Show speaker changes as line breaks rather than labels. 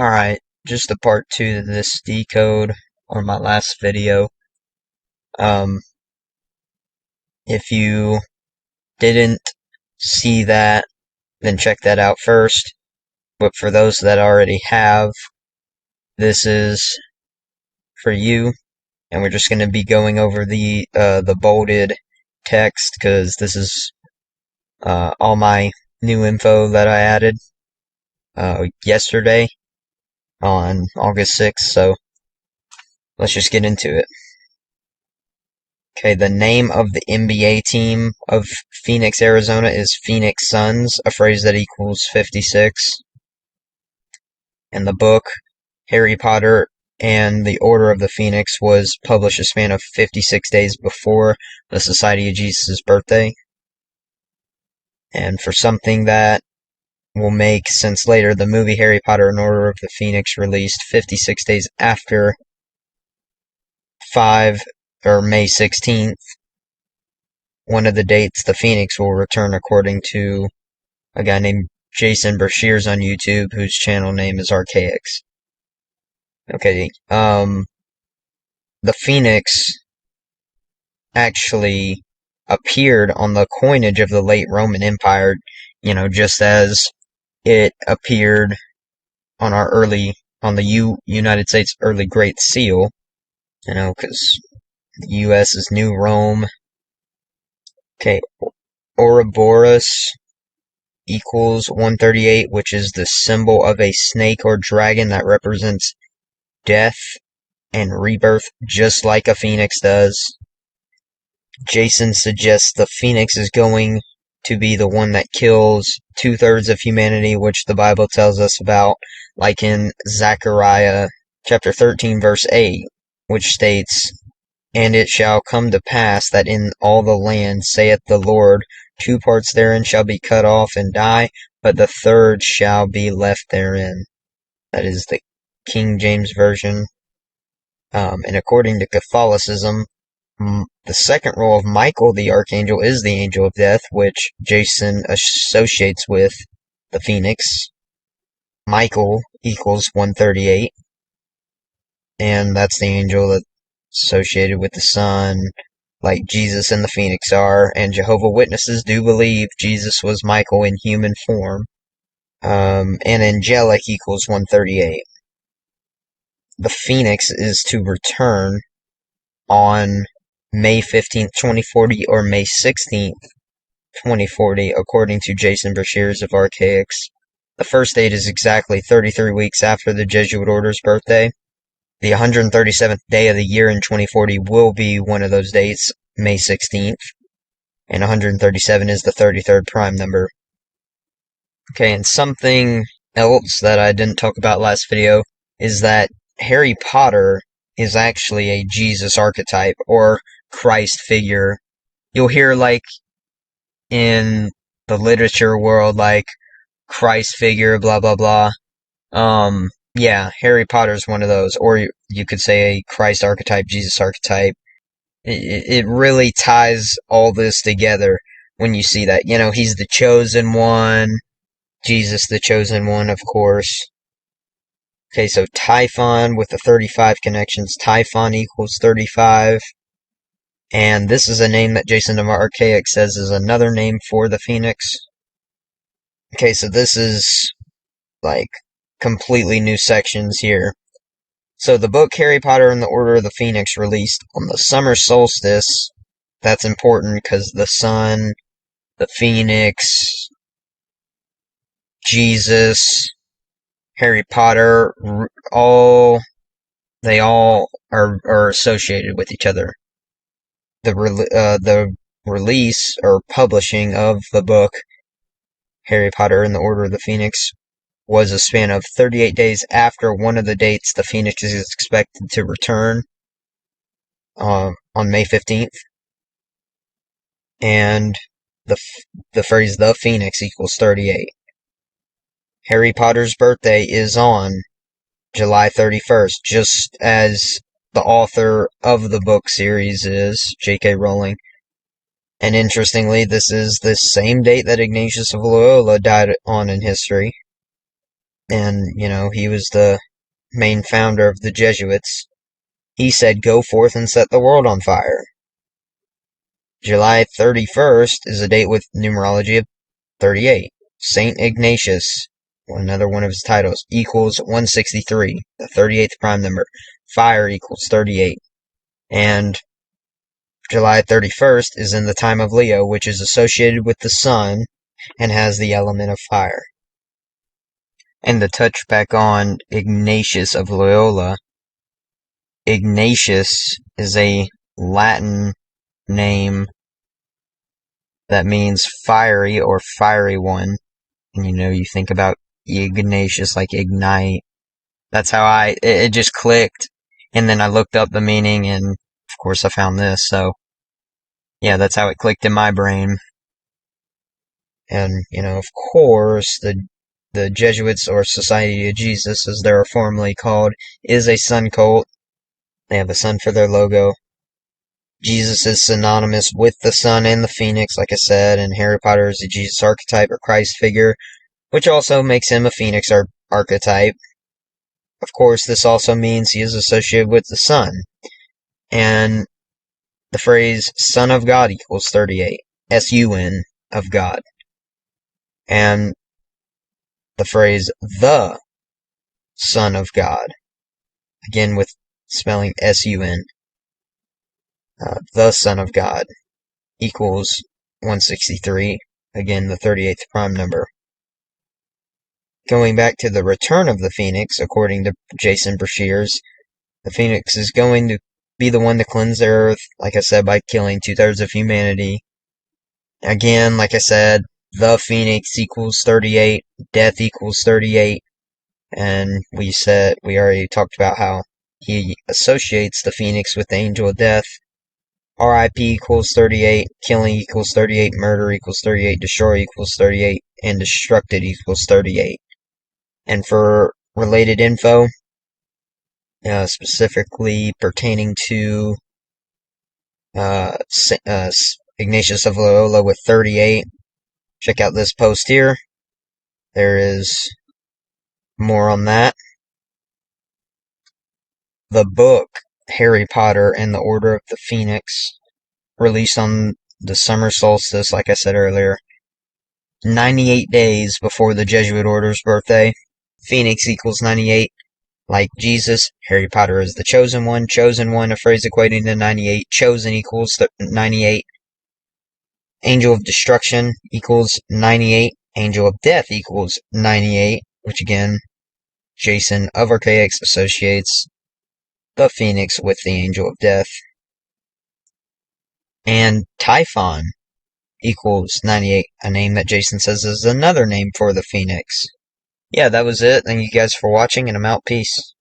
Alright, just a part 2 to this decode on my last video. Um, if you didn't see that, then check that out first. But for those that already have, this is for you. And we're just going to be going over the bolded text, because this is all my new info that I added yesterday on August 6th. So let's just get into it. Okay, the name of the NBA team of Phoenix, Arizona is Phoenix Suns, a phrase that equals 56. And the book, Harry Potter and the Order of the Phoenix, was published a span of 56 days before the Society of Jesus' birthday. And for something that will make sense later, the movie Harry Potter and Order of the Phoenix released 56 days after May 16th, one of the dates the Phoenix will return, according to a guy named Jason Bershears on YouTube, whose channel name is Archaics. Okay, the Phoenix actually appeared on the coinage of the late Roman Empire, just as it appeared on the United States early Great Seal, because the U.S. is New Rome. Okay, Ouroboros equals 138, which is the symbol of a snake or dragon that represents death and rebirth, just like a phoenix does. Jason suggests the phoenix is going to be the one that kills 2/3 of humanity, which the Bible tells us about, like in Zechariah chapter 13, verse 8, which states, "And it shall come to pass that in all the land, saith the Lord, 2 parts therein shall be cut off and die, but the third shall be left therein." That is the King James Version. And according to Catholicism, the second role of Michael the Archangel is the angel of death, which Jason associates with the Phoenix. Michael equals 138, and that's the angel that's associated with the sun, like Jesus and the Phoenix are, and Jehovah's Witnesses do believe Jesus was Michael in human form. And angelic equals 138. The Phoenix is to return on May 15th, 2040, or May 16th, 2040, according to Jason Bershears of Archaics. The first date is exactly 33 weeks after the Jesuit order's birthday. The 137th day of the year in 2040 will be one of those dates, May 16th, and 137 is the 33rd prime number. Okay, and something else that I didn't talk about last video is that Harry Potter is actually a Jesus archetype, or Christ figure. You'll hear, like, in the literature world, like, Christ figure, blah, blah, blah. Yeah, Harry Potter's one of those, or you could say a Christ archetype, Jesus archetype. It really ties all this together when you see that. He's the chosen one, Jesus the chosen one, of course. Okay, so Typhon with the 35 connections. Typhon equals 35. And this is a name that Jason of Archaic says is another name for the Phoenix. Okay, so this is, like, completely new sections here. So the book Harry Potter and the Order of the Phoenix released on the summer solstice. That's important because the sun, the Phoenix, Jesus, Harry Potter, they all are associated with each other. The release or publishing of the book Harry Potter and the Order of the Phoenix was a span of 38 days after one of the dates the Phoenix is expected to return, on May 15th. And the phrase "the Phoenix" equals 38. Harry Potter's birthday is on July 31st, just as the author of the book series is, J.K. Rowling. And interestingly, this is the same date that Ignatius of Loyola died on in history. and, he was the main founder of the Jesuits. He said, "Go forth and set the world on fire." July 31st is a date with numerology of 38. Saint Ignatius, another one of his titles, equals 163, the 38th prime number. Fire equals 38. And July 31st is in the time of Leo, which is associated with the sun and has the element of fire. And to touch back on Ignatius of Loyola, Ignatius is a Latin name that means fiery or fiery one. And you think about Ignatius like ignite. That's how it just clicked. And then I looked up the meaning, and of course I found this. So yeah, that's how it clicked in my brain. And, of course, the Jesuits, or Society of Jesus, as they're formally called, is a sun cult. They have a sun for their logo. Jesus is synonymous with the sun and the phoenix, like I said, and Harry Potter is a Jesus archetype or Christ figure, which also makes him a phoenix archetype. Of course, this also means he is associated with the sun. And the phrase Son of God equals 38. S-U-N of God. And the phrase the Son of God, again with spelling S-U-N, the Son of God equals 163, again the 38th prime number. Going back to the return of the Phoenix, according to Jason Breshears, the Phoenix is going to be the one to cleanse the earth, like I said, by killing 2/3 of humanity. Again, like I said, the Phoenix equals 38, death equals 38, and we already talked about how he associates the Phoenix with the angel of death. RIP equals 38, killing equals 38, murder equals 38, destroy equals 38, and destructed equals 38. And for related info, specifically pertaining to Ignatius of Loyola with 38, check out this post here. There is more on that. The book Harry Potter and the Order of the Phoenix, released on the summer solstice, like I said earlier, 98 days before the Jesuit order's birthday. Phoenix equals 98. Like Jesus, Harry Potter is the chosen one, a phrase equating to 98, chosen equals 98. Angel of destruction equals 98, angel of death equals 98, which again, Jason of Archaix associates the Phoenix with the angel of death. And Typhon equals 98, a name that Jason says is another name for the Phoenix. Yeah, that was it. Thank you guys for watching, and I'm out. Peace.